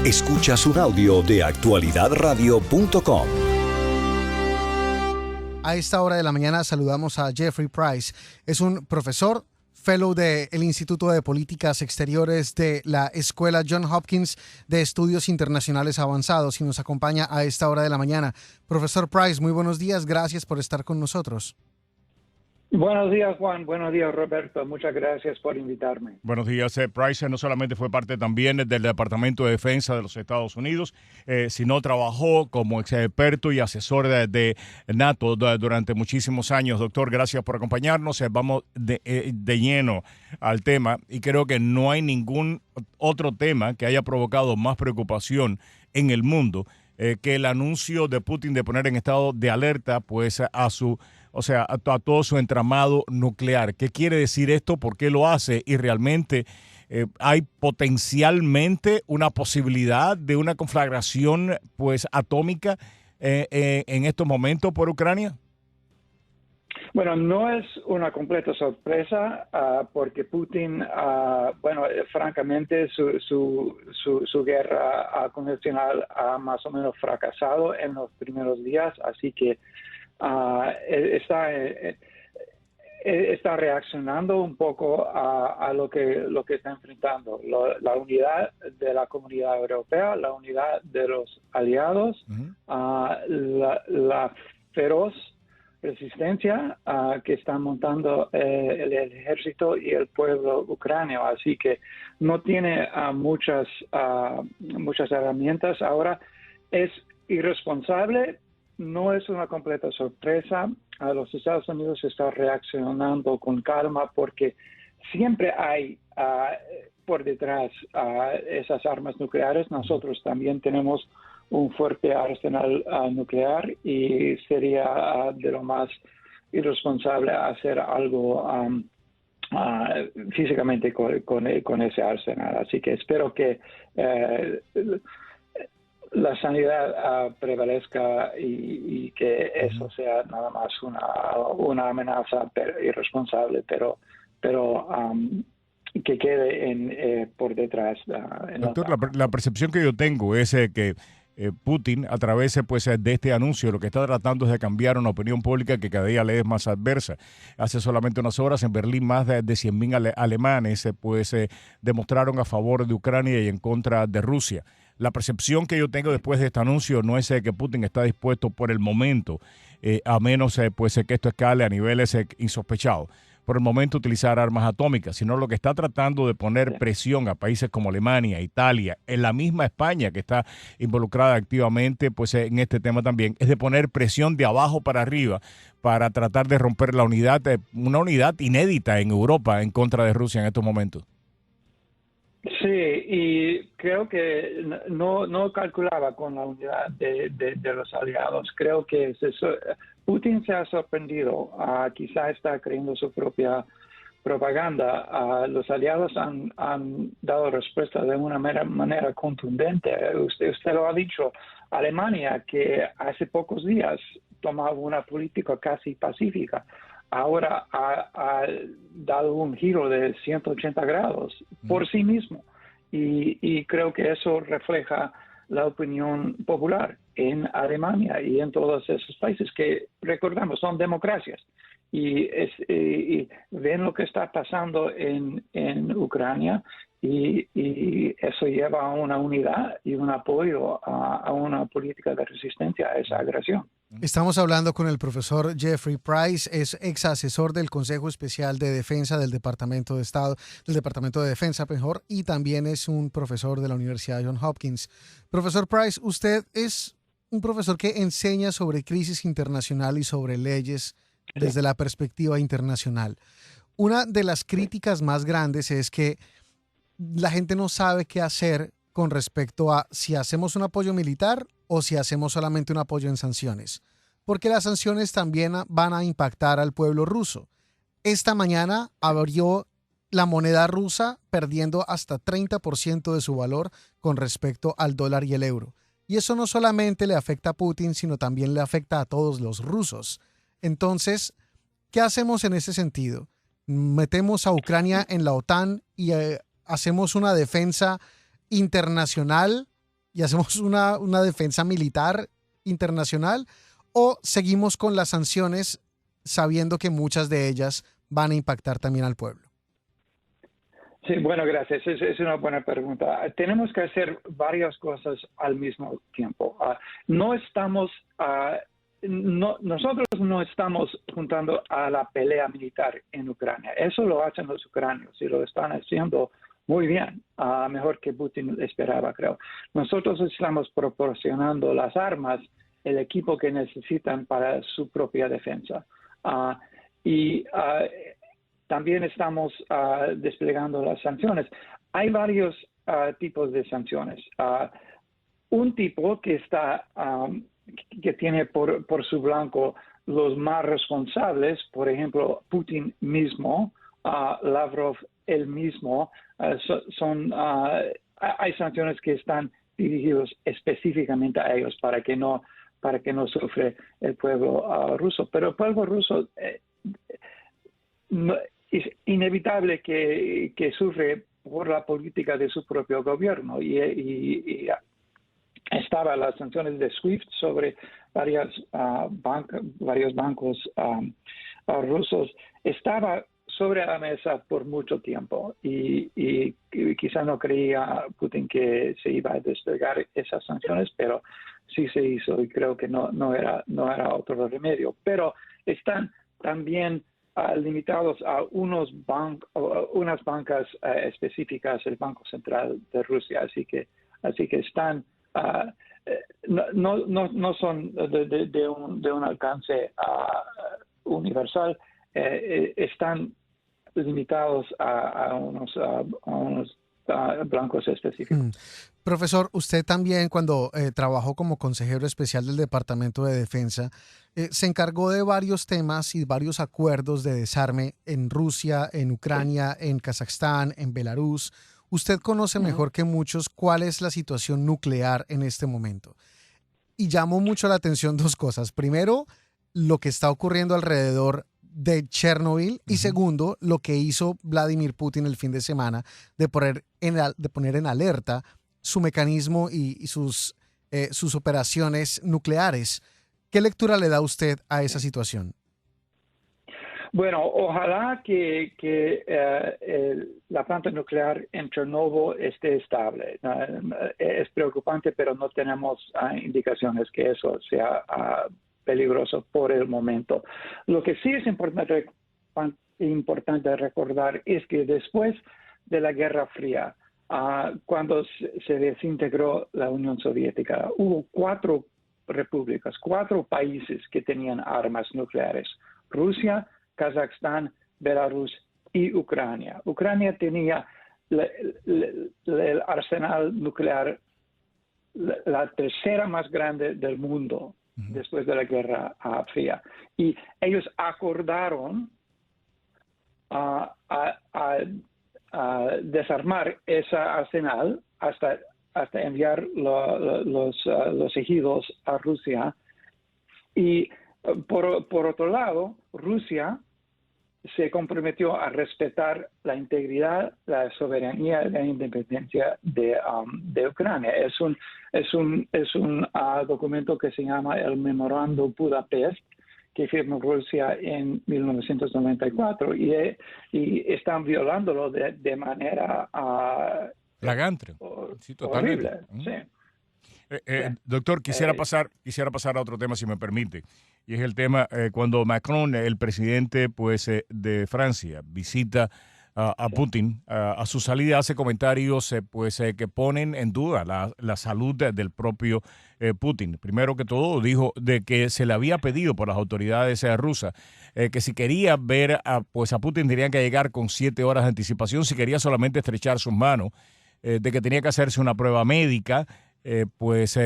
Escuchas un audio de actualidadradio.com. A esta hora de la mañana saludamos a Jeffrey Price. Es un profesor, fellow del Instituto de Políticas Exteriores de la Escuela Johns Hopkins de Estudios Internacionales Avanzados y nos acompaña a esta hora de la mañana. Profesor Price, muy buenos días. Gracias por estar con nosotros. Buenos días, Juan. Buenos días, Roberto. Muchas gracias por invitarme. Buenos días. Price no solamente fue parte también del Departamento de Defensa de los Estados Unidos, sino trabajó como experto y asesor de NATO durante muchísimos años. Doctor, gracias por acompañarnos. Vamos de lleno al tema y creo que no hay ningún otro tema que haya provocado más preocupación en el mundo que el anuncio de Putin de poner en estado de alerta pues a todo su entramado nuclear. ¿Qué quiere decir esto? ¿Por qué lo hace? Y realmente hay potencialmente una posibilidad de una conflagración pues atómica en estos momentos por Ucrania. Bueno, no es una completa sorpresa porque Putin, francamente, su guerra convencional ha más o menos fracasado en los primeros días, así que está reaccionando un poco a lo que está enfrentando. La unidad de la comunidad europea, la unidad de los aliados, la feroz resistencia que están montando el ejército y el pueblo ucranio. Así que no tiene muchas herramientas. Ahora es irresponsable. No es una completa sorpresa. Los Estados Unidos están reaccionando con calma porque siempre hay por detrás esas armas nucleares. Nosotros también tenemos un fuerte arsenal nuclear y sería de lo más irresponsable hacer algo físicamente con ese arsenal. Así que espero que la sanidad prevalezca y que eso sea nada más una amenaza irresponsable, pero que quede por detrás. Doctor, la percepción que yo tengo es que Putin, a través pues, de este anuncio, lo que está tratando es de cambiar una opinión pública que cada día le es más adversa. Hace solamente unas horas en Berlín más de 100.000 alemanes demostraron a favor de Ucrania y en contra de Rusia. La percepción que yo tengo después de este anuncio no es que Putin está dispuesto por el momento, a menos que esto escale a niveles insospechados, por el momento utilizar armas atómicas, sino lo que está tratando de poner presión a países como Alemania, Italia, en la misma España que está involucrada activamente pues en este tema también, es de poner presión de abajo para arriba para tratar de romper una unidad inédita en Europa en contra de Rusia en estos momentos. Sí, y creo que no calculaba con la unidad de los aliados. Creo que Putin se ha sorprendido. Quizá está creyendo su propia propaganda. Los aliados han dado respuesta de una manera contundente. Usted lo ha dicho. Alemania, que hace pocos días tomaba una política casi pacífica, ahora ha dado un giro de 180 grados por sí mismo. Y creo que eso refleja la opinión popular en Alemania y en todos esos países que, recordamos, son democracias. Y ven lo que está pasando en Ucrania y eso lleva a una unidad y un apoyo a una política de resistencia a esa agresión. Estamos hablando con el profesor Jeffrey Price, es ex asesor del Consejo Especial de Defensa del Departamento de Estado, del Departamento de Defensa, mejor, y también es un profesor de la Universidad Johns Hopkins. Profesor Price, usted es un profesor que enseña sobre crisis internacional y sobre leyes desde la perspectiva internacional. Una de las críticas más grandes es que la gente no sabe qué hacer con respecto a si hacemos un apoyo militar o si hacemos solamente un apoyo en sanciones, porque las sanciones también van a impactar al pueblo ruso. Esta mañana abrió la moneda rusa perdiendo hasta 30% de su valor con respecto al dólar y el euro. Y eso no solamente le afecta a Putin, sino también le afecta a todos los rusos. Entonces, ¿qué hacemos en ese sentido? ¿Metemos a Ucrania en la OTAN y hacemos una defensa internacional y hacemos una defensa militar internacional, o seguimos con las sanciones sabiendo que muchas de ellas van a impactar también al pueblo? Sí, bueno, gracias. Es una buena pregunta. Tenemos que hacer varias cosas al mismo tiempo. Nosotros no estamos juntando a la pelea militar en Ucrania. Eso lo hacen los ucranianos y lo están haciendo muy bien, mejor que Putin esperaba, creo. Nosotros estamos proporcionando las armas, el equipo que necesitan para su propia defensa. También estamos desplegando las sanciones. Hay varios tipos de sanciones. Un tipo que tiene por su blanco los más responsables, por ejemplo, Putin mismo, Lavrov él mismo, hay sanciones que están dirigidas específicamente a ellos para que no sufre el pueblo ruso. Pero el pueblo ruso es inevitable que sufre por la política de su propio gobierno y estaban las sanciones de SWIFT sobre varios bancos rusos. Estaba sobre la mesa por mucho tiempo y quizá no creía Putin que se iba a desplegar esas sanciones, pero sí se hizo y creo que no era otro remedio. Pero están también limitados a unas bancas específicas, el Banco Central de Rusia, así que están no son de un alcance universal, están limitados a unos blancos específicos. Profesor, usted también cuando trabajó como consejero especial del Departamento de Defensa, se encargó de varios temas y varios acuerdos de desarme en Rusia, en Ucrania, en Kazajstán, en Belarus. Usted conoce mejor que muchos cuál es la situación nuclear en este momento. Y llamó mucho la atención dos cosas. Primero, lo que está ocurriendo alrededor de Chernobyl y segundo, lo que hizo Vladimir Putin el fin de semana de poner en alerta su mecanismo y sus operaciones nucleares. ¿Qué lectura le da usted a esa situación? Bueno, ojalá que la planta nuclear en Chernobyl esté estable. Es preocupante, pero no tenemos indicaciones que eso sea peligroso por el momento. Lo que sí es importante recordar es que después de la Guerra Fría, cuando se desintegró la Unión Soviética, hubo 4 repúblicas, 4 países que tenían armas nucleares: Rusia, Kazajstán, Belarus y Ucrania. Ucrania tenía el arsenal nuclear, la tercera más grande del mundo después de la Guerra Fría. Y ellos acordaron a desarmar ese arsenal hasta enviar los ejidos a Rusia. Y por otro lado, Rusia se comprometió a respetar la integridad, la soberanía y la independencia de Ucrania. Es un documento que se llama el Memorando Budapest, que firmó Rusia en 1994 y están violándolo de manera flagrante. Sí, totalmente. Horrible. Sí. Doctor, quisiera pasar a otro tema, si me permite, y es el tema cuando Macron, el presidente de Francia, visita a Putin, a su salida hace comentarios que ponen en duda la salud del propio Putin. Primero que todo dijo de que se le había pedido por las autoridades rusas que si quería ver a Putin tenían que llegar con 7 horas de anticipación, si quería solamente estrechar sus manos, de que tenía que hacerse una prueba médica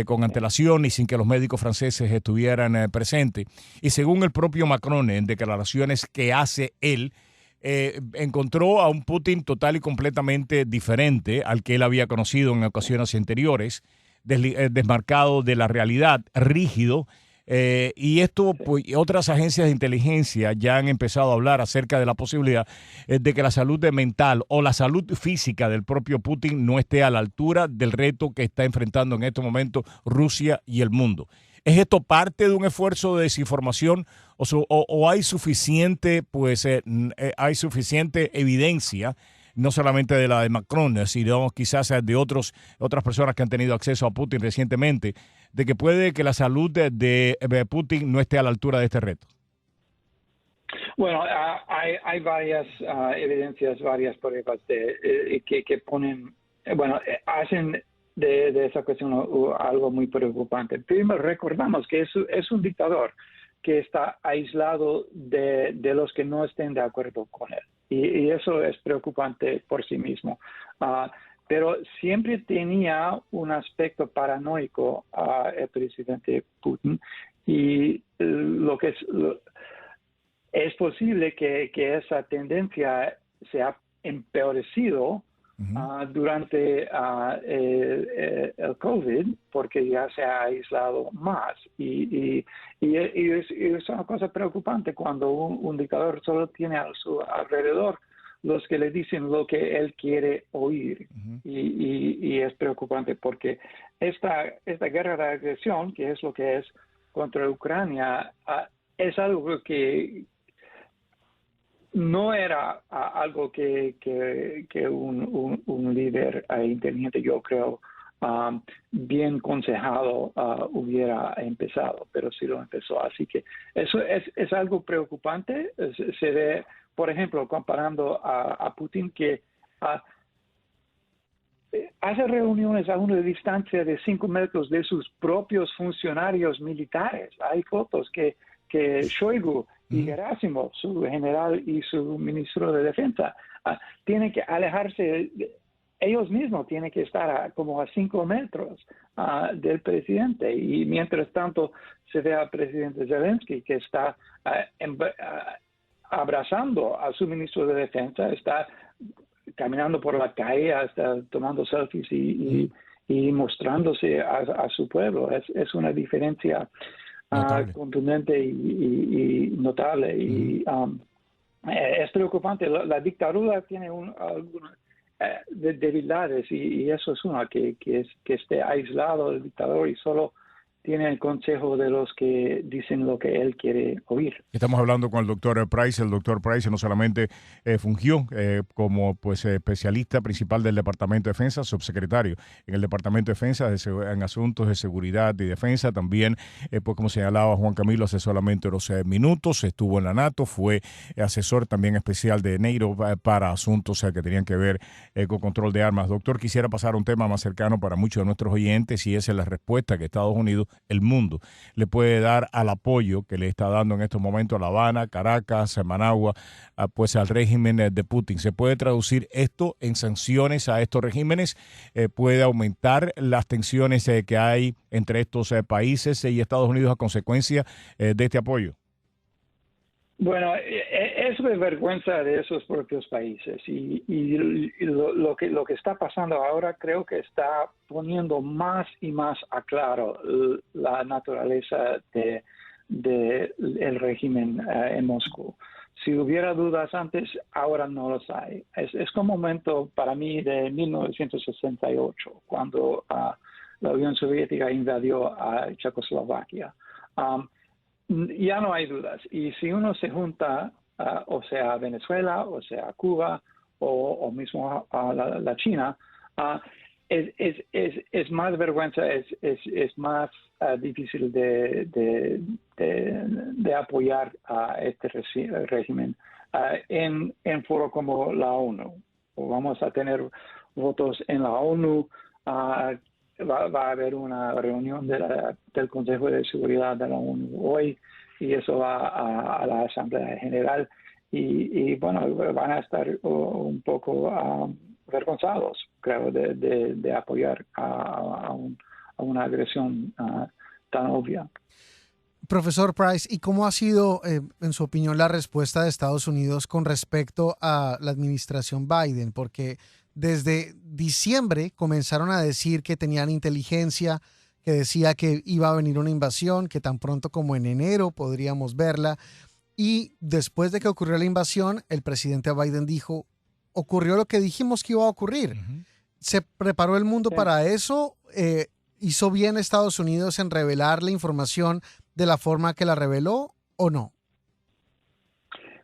con antelación y sin que los médicos franceses estuvieran presentes. Y según el propio Macron, en declaraciones que hace él, encontró a un Putin total y completamente diferente al que él había conocido en ocasiones anteriores, desmarcado de la realidad, rígido, Y esto, pues, otras agencias de inteligencia ya han empezado a hablar acerca de la posibilidad de que la salud mental o la salud física del propio Putin no esté a la altura del reto que está enfrentando en estos momentos Rusia y el mundo. ¿Es esto parte de un esfuerzo de desinformación o hay suficiente, hay suficiente evidencia, no solamente de la de Macron, sino quizás de otras personas que han tenido acceso a Putin recientemente, de que puede que la salud de Putin no esté a la altura de este reto? Bueno, hay varias evidencias, varias pruebas que ponen, hacen de esa cuestión algo muy preocupante. Primero, recordamos que es un dictador que está aislado de los que no estén de acuerdo con él. Y eso es preocupante por sí mismo. Pero siempre tenía un aspecto paranoico el presidente Putin, y es posible que esa tendencia se ha empeorecido durante el COVID, porque ya se ha aislado más. Y es una cosa preocupante cuando un dictador solo tiene a su alrededor los que le dicen lo que él quiere oír. Y es preocupante porque esta guerra de agresión, que es lo que es contra Ucrania, es algo que no era algo que un líder inteligente, yo creo, bien aconsejado, hubiera empezado, pero sí lo empezó. Así que eso es algo preocupante. Se ve, por ejemplo, comparando a Putin, que hace reuniones a una distancia de 5 metros de sus propios funcionarios militares. Hay fotos que Shoigu y Gerasimov, su general y su ministro de Defensa, tienen que alejarse. Ellos mismos tienen que estar como a 5 metros del presidente. Y mientras tanto se ve al presidente Zelensky, que está abrazando a su ministro de Defensa, está caminando por la calle, está tomando selfies y mostrándose a su pueblo. Es una diferencia contundente y notable. Y es preocupante. La dictadura tiene algunas debilidades, y eso es una, que esté aislado el dictador y solo tiene el consejo de los que dicen lo que él quiere oír. Estamos hablando con el doctor Price. El doctor Price no solamente fungió como especialista principal del Departamento de Defensa, subsecretario en el Departamento de Defensa en asuntos de seguridad y defensa. También, pues como señalaba Juan Camilo hace solamente unos minutos, estuvo en la NATO, fue asesor también especial de NATO para asuntos que tenían que ver con control de armas. Doctor, quisiera pasar a un tema más cercano para muchos de nuestros oyentes, y esa es la respuesta que Estados Unidos, el mundo, le puede dar al apoyo que le está dando en estos momentos a La Habana, Caracas, Managua, pues al régimen de Putin. ¿Se puede traducir esto en sanciones a estos regímenes? ¿Puede aumentar las tensiones que hay entre estos países y Estados Unidos a consecuencia de este apoyo? Bueno, es de vergüenza de esos propios países, y lo que está pasando ahora creo que está poniendo más y más a claro la naturaleza del régimen en Moscú. Si hubiera dudas antes, ahora no los hay. Es como un momento para mí de 1968, cuando la Unión Soviética invadió a Checoslovaquia. Ya no hay dudas. Y si uno se junta, o sea Venezuela, o sea Cuba, o mismo a la China, es más vergüenza, es más difícil de apoyar a este régimen en foro como la ONU. Vamos a tener votos en la ONU. Va a haber una reunión del Consejo de Seguridad de la ONU hoy, y eso va a la Asamblea General, y bueno, van a estar un poco avergonzados, creo, de apoyar a una agresión tan obvia. Profesor Price, ¿y cómo ha sido, en su opinión, la respuesta de Estados Unidos con respecto a la administración Biden? Porque desde diciembre comenzaron a decir que tenían inteligencia, que decía que iba a venir una invasión, que tan pronto como en enero podríamos verla. Y después de que ocurrió la invasión, el presidente Biden dijo, ocurrió lo que dijimos que iba a ocurrir. ¿Se preparó el mundo para eso? ¿Hizo bien Estados Unidos en revelar la información de la forma que la reveló o no?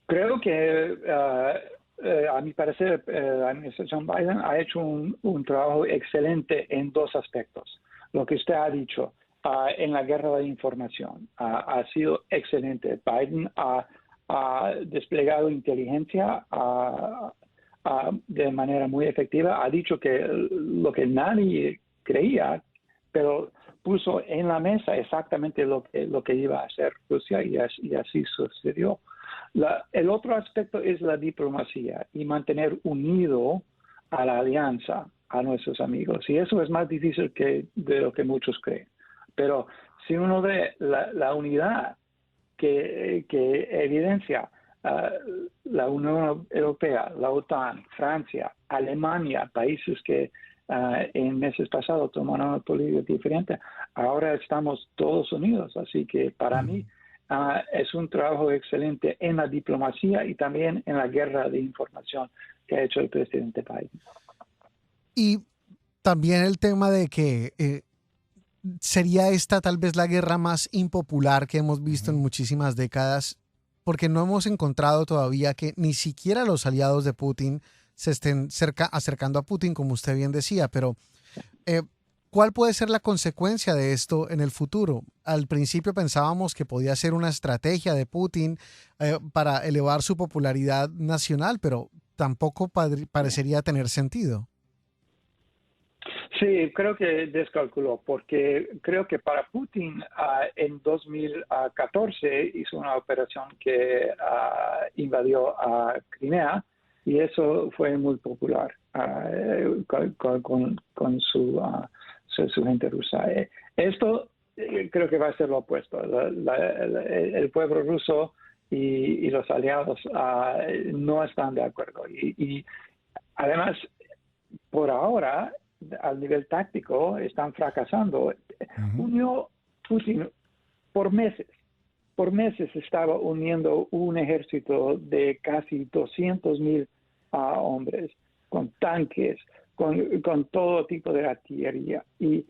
Creo que, a mi parecer, la administración Biden ha hecho un trabajo excelente en dos aspectos. Lo que usted ha dicho, en la guerra de información, ha sido excelente. Biden ha desplegado inteligencia de manera muy efectiva. Ha dicho que lo que nadie creía, pero puso en la mesa exactamente lo que iba a hacer Rusia y así sucedió. El otro aspecto es la diplomacia y mantener unido a la alianza, a nuestros amigos. Y eso es más difícil de lo que muchos creen. Pero si uno ve la unidad que evidencia la Unión Europea, la OTAN, Francia, Alemania, países que en meses pasados tomaron una política diferente, ahora estamos todos unidos. Así que para mí es un trabajo excelente en la diplomacia y también en la guerra de información que ha hecho el presidente Biden. Y también el tema de que sería esta tal vez la guerra más impopular que hemos visto en muchísimas décadas, porque no hemos encontrado todavía que ni siquiera los aliados de Putin se estén acercando a Putin, como usted bien decía, pero ¿cuál puede ser la consecuencia de esto en el futuro? Al principio pensábamos que podía ser una estrategia de Putin para elevar su popularidad nacional, pero tampoco parecería tener sentido. Sí, creo que descalculó, porque creo que para Putin en 2014 hizo una operación que invadió a Crimea y eso fue muy popular con su gente rusa. Esto creo que va a ser lo opuesto. El pueblo ruso y los aliados no están de acuerdo. Y además, por ahora, al nivel táctico, están fracasando. Putin por meses estaba uniendo un ejército de casi 200,000 hombres, con tanques, con todo tipo de artillería y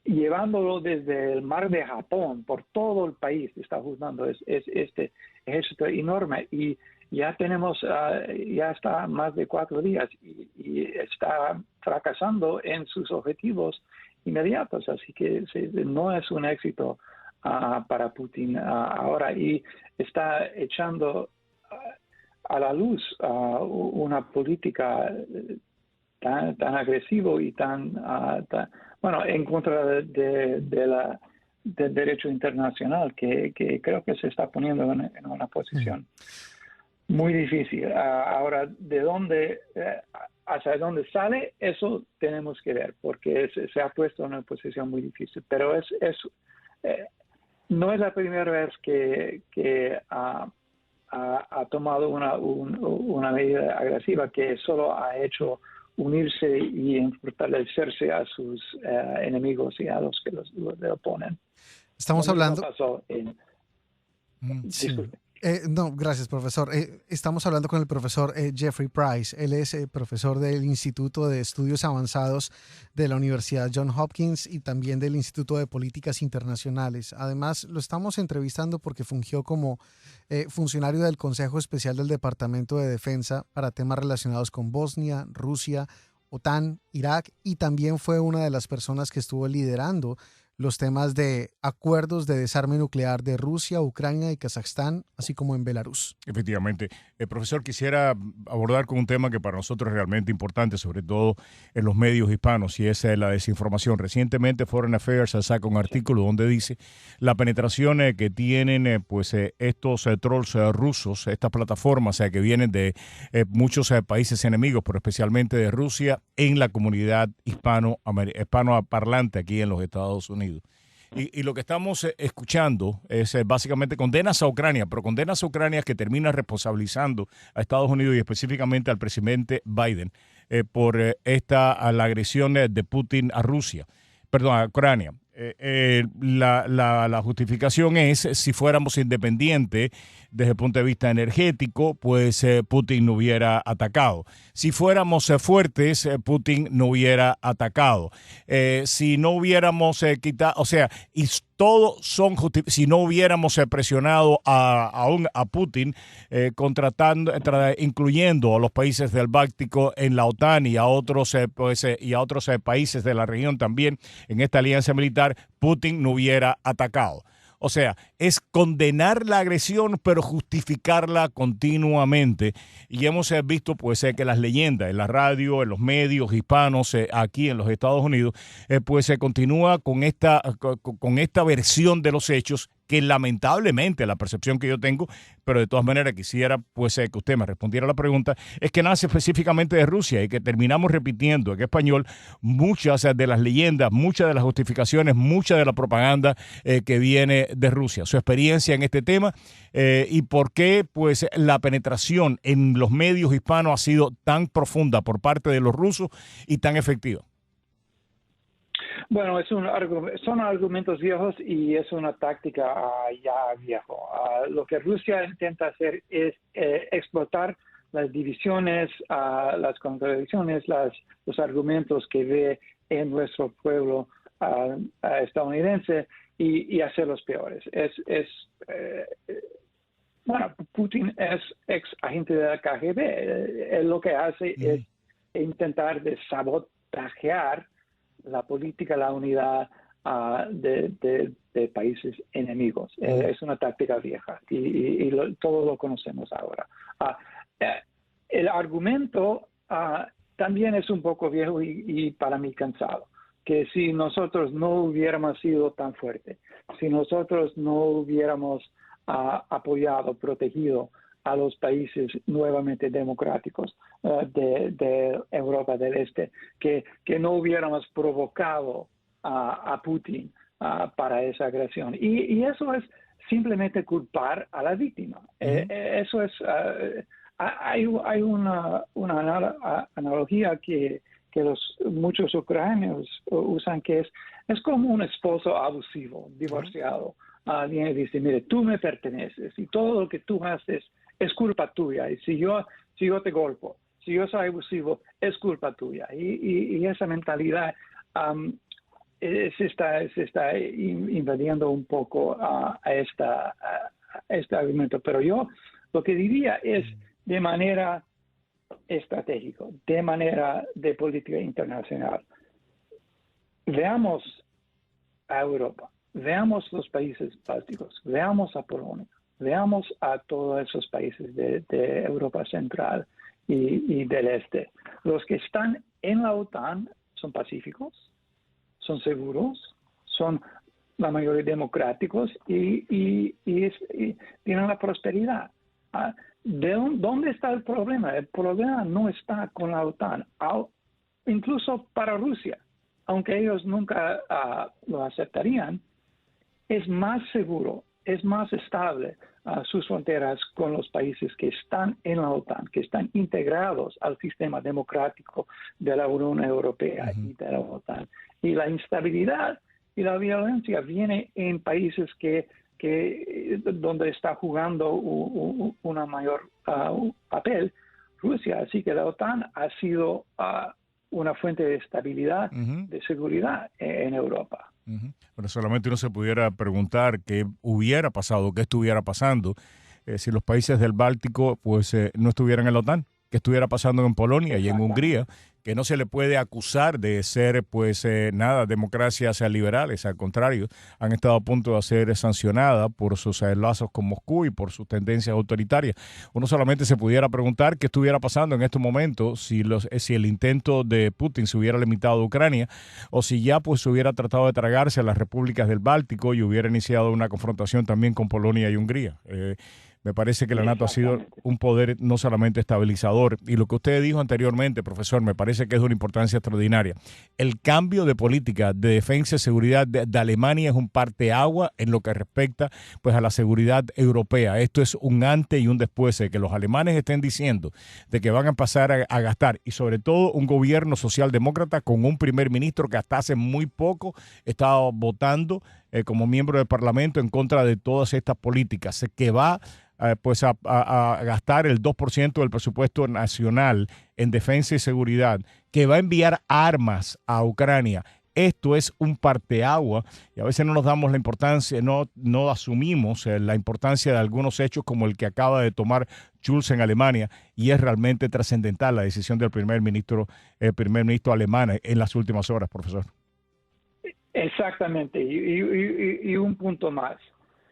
llevándolo desde el mar de Japón por todo el país. Está usando este ejército enorme y ya tenemos, ya está más de 4 días y está fracasando en sus objetivos inmediatos. Así que no es un éxito para Putin ahora y está echando a la luz una política tan agresivo y tan en contra del derecho internacional que creo que se está poniendo en una posición muy difícil. Ahora, hacia dónde sale, eso tenemos que ver, porque se ha puesto en una posición muy difícil. Pero no es la primera vez que ha tomado una medida agresiva, que solo ha hecho unirse y fortalecerse a sus enemigos y a los que le oponen. Estamos hablando... Pasó Disculpe. No, gracias, profesor. Estamos hablando con el profesor Jeffrey Price. Él es profesor del Instituto de Estudios Avanzados de la Universidad Johns Hopkins y también del Instituto de Políticas Internacionales. Además, lo estamos entrevistando porque fungió como funcionario del Consejo Especial del Departamento de Defensa para temas relacionados con Bosnia, Rusia, OTAN, Irak, y también fue una de las personas que estuvo liderando los temas de acuerdos de desarme nuclear de Rusia, Ucrania y Kazajstán, así como en Belarus. Efectivamente. Profesor, quisiera abordar con un tema que para nosotros es realmente importante, sobre todo en los medios hispanos, y esa es la desinformación. Recientemente Foreign Affairs saca un artículo donde dice la penetración que tienen estos trolls rusos, estas plataformas que vienen de muchos países enemigos, pero especialmente de Rusia, en la comunidad hispanoparlante aquí en los Estados Unidos. Y lo que estamos escuchando es básicamente condenas a Ucrania, pero condenas a Ucrania que termina responsabilizando a Estados Unidos y específicamente al presidente Biden por la agresión de Putin a Rusia. perdón, a Ucrania. La justificación es si fuéramos independientes desde el punto de vista energético, pues Putin no hubiera atacado. Si fuéramos fuertes, Putin no hubiera atacado. Si no hubiéramos quitado, o sea, y todos son si no hubiéramos presionado a Putin, incluyendo a los países del Báltico en la OTAN y a otros países de la región también en esta alianza militar, Putin no hubiera atacado. O sea, es condenar la agresión, pero justificarla continuamente. Y hemos visto pues que las leyendas en la radio, en los medios hispanos, aquí en los Estados Unidos, pues se continúa con esta versión de los hechos que lamentablemente la percepción que yo tengo, pero de todas maneras quisiera pues que usted me respondiera a la pregunta, es que nace específicamente de Rusia y que terminamos repitiendo en español muchas de las leyendas, muchas de las justificaciones, mucha de la propaganda que viene de Rusia. Su experiencia en este tema y por qué pues la penetración en los medios hispanos ha sido tan profunda por parte de los rusos y tan efectiva. Bueno, son argumentos viejos y es una táctica ya viejo. Lo que Rusia intenta hacer es explotar las divisiones, las contradicciones, los argumentos que ve en nuestro pueblo estadounidense y hacerlos peores. Bueno, Putin es ex agente de la KGB. Él lo que hace es intentar de sabotajear la política, la unidad de países enemigos. Es una táctica vieja y todos lo conocemos ahora. El argumento también es un poco viejo y para mí cansado, que si nosotros no hubiéramos sido tan fuertes, si nosotros no hubiéramos apoyado, protegido a los países nuevamente democráticos de Europa del Este, que no hubiéramos provocado a Putin para esa agresión. Y eso es simplemente culpar a la víctima. Eso es... hay una analogía que muchos ucranianos usan, que es como un esposo abusivo, divorciado. Viene y dice, mire, tú me perteneces y todo lo que tú haces es culpa tuya. Y si yo te golpeo, si yo soy abusivo, es culpa tuya. Y esa mentalidad se está invadiendo un poco a este argumento. Pero yo lo que diría es de manera estratégica, de manera de política internacional. Veamos a Europa, veamos los países bálticos, veamos a Polonia, veamos a todos esos países de Europa Central y del Este. Los que están en la OTAN son pacíficos, son seguros, son la mayoría democráticos y tienen la prosperidad. ¿Dónde está el problema? El problema no está con la OTAN, incluso para Rusia, aunque ellos nunca lo aceptarían. Es más seguro, es más estable sus fronteras con los países que están en la OTAN, que están integrados al sistema democrático de la Unión Europea y de la OTAN. Y la instabilidad y la violencia viene en países donde está jugando una mayor papel Rusia. Así que la OTAN ha sido una fuente de estabilidad, de seguridad en Europa. Pero solamente uno se pudiera preguntar qué hubiera pasado, qué estuviera pasando si los países del Báltico pues no estuvieran en la OTAN, qué estuviera pasando en Polonia y en Hungría, que no se le puede acusar de ser pues democracias liberales, al contrario, han estado a punto de ser sancionadas por sus lazos con Moscú y por sus tendencias autoritarias. Uno solamente se pudiera preguntar qué estuviera pasando en estos momentos si el intento de Putin se hubiera limitado a Ucrania o si ya pues se hubiera tratado de tragarse a las repúblicas del Báltico y hubiera iniciado una confrontación también con Polonia y Hungría. Me parece que la NATO ha sido un poder no solamente estabilizador. Y lo que usted dijo anteriormente, profesor, me parece que es de una importancia extraordinaria. El cambio de política de defensa y seguridad de Alemania es un parteagua en lo que respecta pues a la seguridad europea. Esto es un antes y un después, de que los alemanes estén diciendo de que van a pasar a gastar, y sobre todo un gobierno socialdemócrata con un primer ministro que hasta hace muy poco estaba votando como miembro del Parlamento en contra de todas estas políticas, que va pues a gastar el 2% del presupuesto nacional en defensa y seguridad, que va a enviar armas a Ucrania. Esto es un parteagua y a veces no nos damos la importancia, no asumimos la importancia de algunos hechos como el que acaba de tomar Schulz en Alemania, y es realmente trascendental la decisión del primer ministro alemán en las últimas horas, profesor. Exactamente, y un punto más.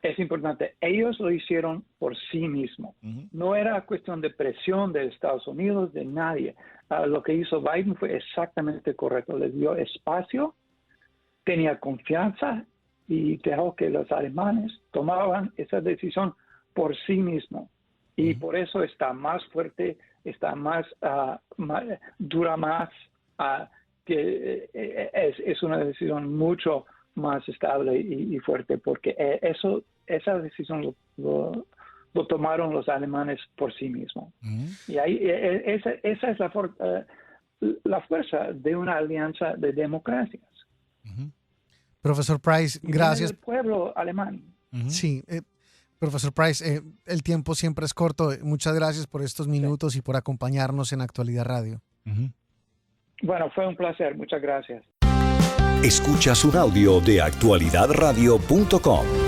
Es importante, ellos lo hicieron por sí mismos. No era cuestión de presión de Estados Unidos, de nadie. Lo que hizo Biden fue exactamente correcto. Les dio espacio, tenía confianza y dejó que los alemanes tomaban esa decisión por sí mismos. Y por eso está más fuerte, está dura más, que es una decisión mucho más estable y fuerte, porque esa decisión lo tomaron los alemanes por sí mismos. Y ahí esa es la fuerza de una alianza de democracias. Profesor Price, gracias. El pueblo alemán. Sí, profesor Price, el tiempo siempre es corto. Muchas gracias por estos minutos y por acompañarnos en Actualidad Radio. Bueno, fue un placer. Muchas gracias. Escuchas un audio de actualidadradio.com.